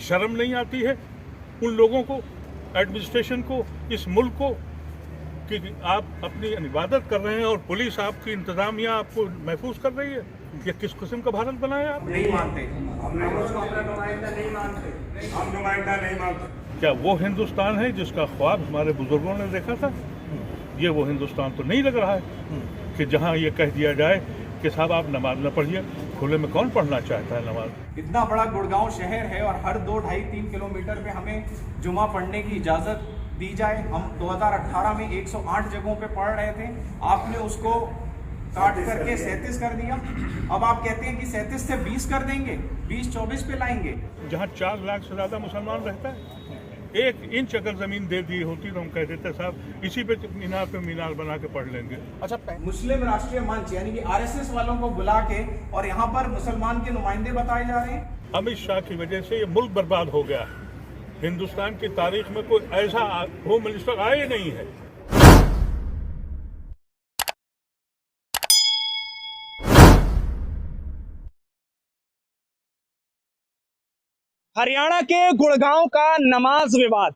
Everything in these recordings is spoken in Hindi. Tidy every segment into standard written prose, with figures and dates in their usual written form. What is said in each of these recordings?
शर्म नहीं आती है उन लोगों को, एडमिनिस्ट्रेशन को, इस मुल्क को, कि आप अपनी इबादत कर रहे हैं और पुलिस आपकी इंतजामिया आपको महफूज कर रही है? ये किस किस्म का भारत बनाया आप? नहीं मानते, हम नुमाइंदा नहीं मानते, हम नुमाइंदा नहीं मानते। क्या वो हिंदुस्तान है जिसका ख्वाब हमारे बुजुर्गों ने देखा था? ये वो हिंदुस्तान तो नहीं लग रहा है कि जहाँ ये कह दिया जाए कि साहब आप नमाज न पढ़िए। खुले में कौन पढ़ना चाहता है नमाज? इतना बड़ा गुड़गांव शहर है और हर 2, 2.5, 3 किलोमीटर पे हमें जुमा पढ़ने की इजाज़त दी जाए। हम 2018 में 108 जगहों पे पढ़ रहे थे, आपने उसको काट करके 37 कर दिया। अब आप कहते हैं कि 37 से 20 कर देंगे, 20-24 पे लाएंगे। जहाँ 4 लाख से ज़्यादा मुसलमान रहता है, 1 इंच अगर ज़मीन दे दी होती तो हम कह देते साहब इसी पे मीनार बना के पढ़ लेंगे। अच्छा, मुस्लिम राष्ट्रीय मंच यानी कि आरएसएस वालों को बुला के और यहाँ पर मुसलमान के नुमाइंदे बताए जा रहे हैं। अमित शाह की वजह से ये मुल्क बर्बाद हो गया है। हिंदुस्तान की तारीख में कोई ऐसा होम मिनिस्टर आया नहीं है। हरियाणा के गुड़गांव का नमाज विवाद,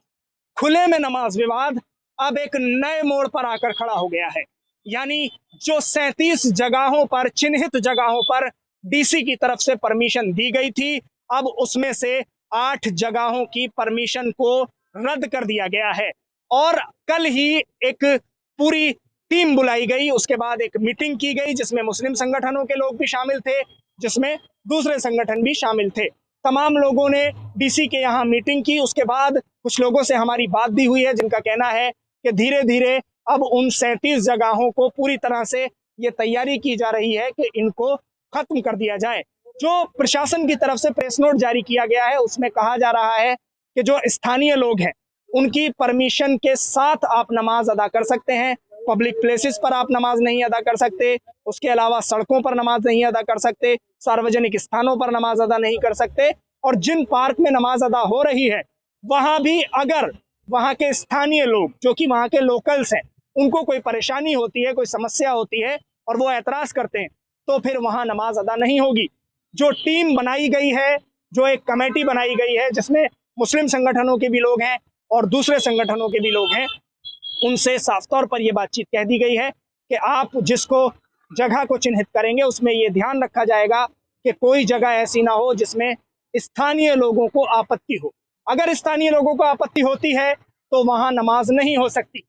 खुले में नमाज विवाद अब एक नए मोड़ पर आकर खड़ा हो गया है। यानी जो 37 जगहों पर, चिन्हित जगहों पर डीसी की तरफ से परमिशन दी गई थी, अब उसमें से 8 जगहों की परमिशन को रद्द कर दिया गया है। और कल ही एक पूरी टीम बुलाई गई, उसके बाद एक मीटिंग की गई जिसमें मुस्लिम संगठनों के लोग भी शामिल थे, जिसमें दूसरे संगठन भी शामिल थे। तमाम लोगों ने डीसी के यहाँ मीटिंग की। उसके बाद कुछ लोगों से हमारी बात भी हुई है जिनका कहना है कि धीरे धीरे अब उन 37 जगहों को पूरी तरह से ये तैयारी की जा रही है कि इनको खत्म कर दिया जाए। जो प्रशासन की तरफ से प्रेस नोट जारी किया गया है उसमें कहा जा रहा है कि जो स्थानीय लोग हैं उनकी परमिशन के साथ आप नमाज अदा कर सकते हैं, पब्लिक प्लेसेस पर आप नमाज नहीं अदा कर सकते, उसके अलावा सड़कों पर नमाज नहीं अदा कर सकते, सार्वजनिक स्थानों पर नमाज अदा नहीं कर सकते। और जिन पार्क में नमाज अदा हो रही है वहां भी अगर वहां के स्थानीय लोग जो कि वहां के लोकल्स हैं उनको कोई परेशानी होती है, कोई समस्या होती है और वो एतराज करते हैं तो फिर वहां नमाज अदा नहीं होगी। जो टीम बनाई गई है, जो एक कमेटी बनाई गई है जिसमें मुस्लिम संगठनों के भी लोग हैं और दूसरे संगठनों के भी लोग हैं, उनसे साफ तौर पर यह बातचीत कह दी गई है कि आप जिसको जगह को चिन्हित करेंगे उसमें यह ध्यान रखा जाएगा कि कोई जगह ऐसी ना हो जिसमें स्थानीय लोगों को आपत्ति हो। अगर स्थानीय लोगों को आपत्ति होती है तो वहां नमाज नहीं हो सकती।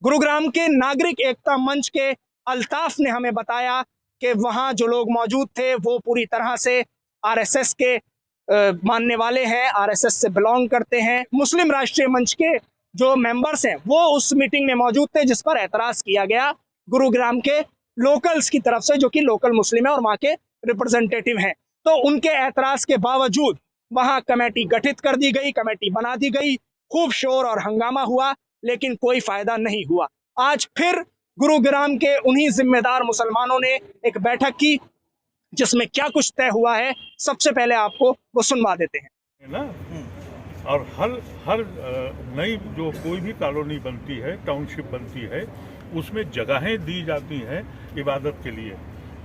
गुरुग्राम के नागरिक एकता मंच के अल्ताफ ने हमें बताया कि वहां जो लोग मौजूद थे वो पूरी तरह से आरएसएस के मानने वाले हैं, आरएसएस से बिलोंग करते हैं। मुस्लिम राष्ट्रीय मंच के जो मेंबर्स हैं वो उस मीटिंग में मौजूद थे जिस पर एतराज किया गया गुरुग्राम के लोकल्स की तरफ से, जो कि लोकल मुस्लिम है और वहां के रिप्रेजेंटेटिव हैं। तो उनके एतराज के बावजूद वहां कमेटी गठित कर दी गई, कमेटी बना दी गई, खूब शोर और हंगामा हुआ लेकिन कोई फायदा नहीं हुआ। आज फिर गुरुग्राम के उन्हीं जिम्मेदार मुसलमानों ने एक बैठक की जिसमें क्या कुछ तय हुआ है सबसे पहले आपको वो सुनवा देते हैं ना। और हर नई जो कोई भी कॉलोनी बनती है, टाउनशिप बनती है, उसमें जगहें दी जाती हैं इबादत के लिए,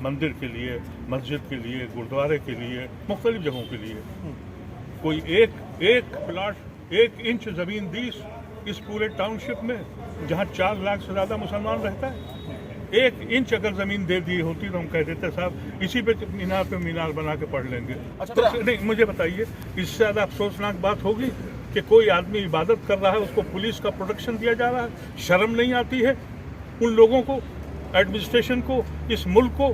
मंदिर के लिए, मस्जिद के लिए, गुरुद्वारे के लिए, मुख्तलिफ जगहों के लिए। कोई एक प्लाट, 1 इंच ज़मीन दी इस पूरे टाउनशिप में जहाँ 4 लाख से ज़्यादा मुसलमान रहता है, 1 इंच अगर ज़मीन दे दी होती तो हम कह देते साहब इसी पे मीनार बना के पढ़ लेंगे। अच्छा, तो नहीं, मुझे बताइए इससे ज़्यादा अफसोसनाक बात होगी कि कोई आदमी इबादत कर रहा है, उसको पुलिस का प्रोटेक्शन दिया जा रहा है। शर्म नहीं आती है उन लोगों को, एडमिनिस्ट्रेशन को, इस मुल्क को,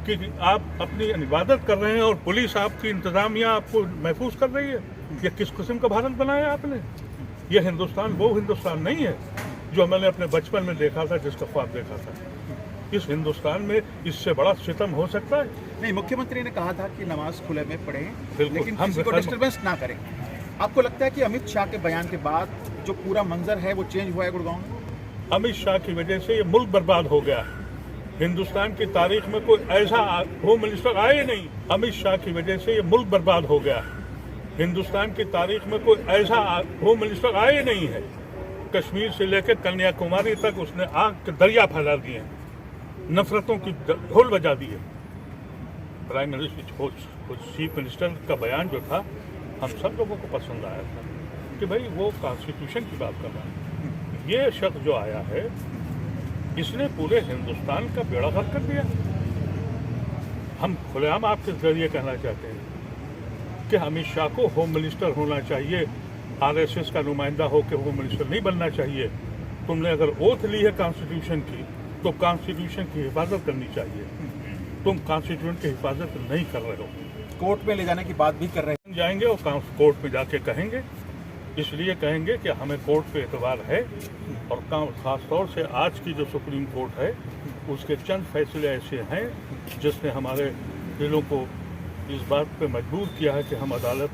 कि आप अपनी इबादत कर रहे हैं और पुलिस आपकी इंतजामिया आपको महफूज कर रही है? ये किस किस्म का भारत बनाया आपने? ये हिंदुस्तान वो हिंदुस्तान नहीं है जो मैंने अपने बचपन में देखा था, जिसका ख्वाब देखा था। इस हिंदुस्तान में इससे बड़ा सितम हो सकता है? नहीं, मुख्यमंत्री ने कहा था कि नमाज खुले में पढ़ें, लेकिन हम किसी को डिस्टर्बेंस ना करें। आपको लगता है कि अमित शाह के बयान के बाद जो पूरा मंजर है वो चेंज हुआ है गुड़गांव में? अमित शाह की वजह से ये मुल्क बर्बाद हो गया है। हिंदुस्तान की तारीख में कोई ऐसा होम मिनिस्टर आया नहीं। अमित शाह की वजह से ये मुल्क बर्बाद हो गया है। हिंदुस्तान की तारीख में कोई ऐसा होम मिनिस्टर आया नहीं है। कश्मीर से लेकर कन्याकुमारी तक उसने आग के दरिया फैला दिए, नफरतों की ढोल बजा दी है। प्राइम मिनिस्टर, चीफ मिनिस्टर का बयान जो था हम सब लोगों को पसंद आया था कि भाई वो कॉन्स्टिट्यूशन की बात कर रहा है। ये शख्स जो आया है इसने पूरे हिंदुस्तान का बेड़ा गर्क कर दिया। हम खुलेआम आपके जरिए कहना चाहते हैं कि अमित शाह को होम मिनिस्टर होना चाहिए, आरएसएस का नुमाइंदा होकर होम मिनिस्टर नहीं बनना चाहिए। तुमने अगर ओथ ली है कॉन्स्टिट्यूशन की तो कॉन्स्टिट्यूशन की हिफाजत करनी चाहिए। तुम कॉन्स्टिट्यूशन की हिफाजत नहीं कर रहे हो। कोर्ट में ले जाने की बात भी कर रहे हैं। जाएंगे और कोर्ट में जाके कहेंगे, इसलिए कहेंगे कि हमें कोर्ट पे एतबार है। और खास तौर से आज की जो सुप्रीम कोर्ट है उसके चंद फैसले ऐसे हैं जिसने हमारे दिलों को इस बात पे मजबूर किया है कि हम अदालत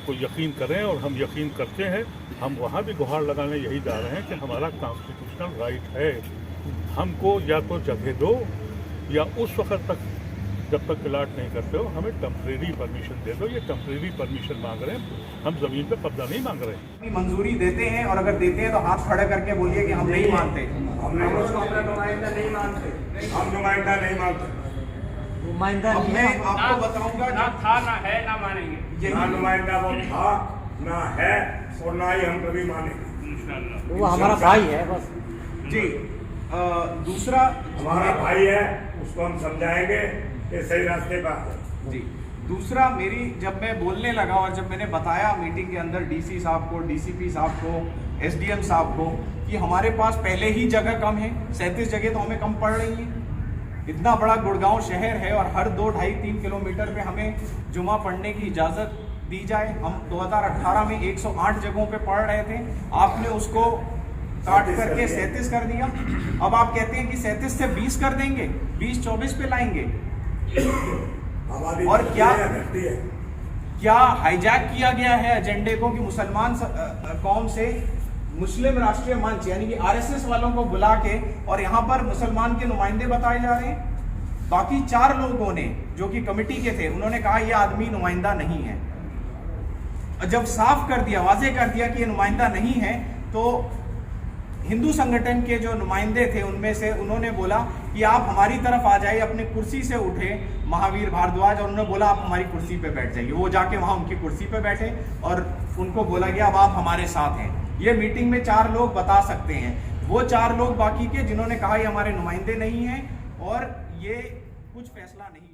को यकीन करें, और हम यकीन करते हैं। हम वहाँ भी गुहार लगाने यही जा रहे हैं कि हमारा कॉन्स्टिट्यूशनल राइट है, हमको या तो जगह दो या उस वक्त तक जब तक प्लाट नहीं करते हो हमें टेम्परेरी परमिशन दे दो। ये टेम्परेरी परमिशन मांग रहे हैं, हम जमीन पे कब्जा नहीं मांग रहे। मंजूरी देते हैं और अगर देते हैं तो हाथ खड़े करके बोलिए कि हम नहीं मानते। हम नुमाइंदा नहीं मानते, हम नुमाइंदा नहीं मानते। अब मैं आपको बताऊंगा ना था ना है ना मानेंगे। ना नुमाइंदा वो था ना है और ना ही हम कभी मानेंगे। वो हमारा भाई है बस जी। दूसरा हमारा भाई है, उसको हम समझाएंगे कि सही रास्ते पर है। जी। दूसरा मेरी जब मैं बोलने लगा और जब मैंने बताया मीटिंग के अंदर डीसी साहब को, डीसीपी साहब को, एसडीएम साहब को कि हमारे पास पहले ही जगह कम है, 37 जगह तो हमें कम पड़ रही है। इतना बड़ा गुड़गांव शहर है और हर 2, 2.5, 3 किलोमीटर पे हमें जुमा पढ़ने की इजाज़त दी जाए। हम 2018 में 108 जगहों पे पढ़ रहे थे, आपने उसको काट करके 37 कर दिया। अब आप कहते हैं कि 37 से 20 कर देंगे, 20-24 पे लाएंगे। और क्या हाईजैक किया गया है एजेंडे को कि मुसलमान कौम से मुस्लिम राष्ट्रीय मंच यानी कि आरएसएस वालों को बुला के और यहाँ पर मुसलमान के नुमाइंदे बताए जा रहे हैं। बाकी 4 लोगों ने जो कि कमेटी के थे उन्होंने कहा यह आदमी नुमाइंदा नहीं है। जब साफ कर दिया, वाजे कर दिया कि ये नुमाइंदा नहीं है, तो हिंदू संगठन के जो नुमाइंदे थे उनमें से उन्होंने बोला कि आप हमारी तरफ आ जाइए। अपनी कुर्सी से उठे महावीर भारद्वाज और उन्होंने बोला आप हमारी कुर्सी पे बैठ जाइए। वो जाके वहाँ उनकी कुर्सी पे बैठे और उनको बोला गया अब आप हमारे साथ हैं। ये मीटिंग में 4 लोग बता सकते हैं, वो 4 लोग बाकी के जिन्होंने कहा ये हमारे नुमाइंदे नहीं हैं और ये कुछ फैसला नहीं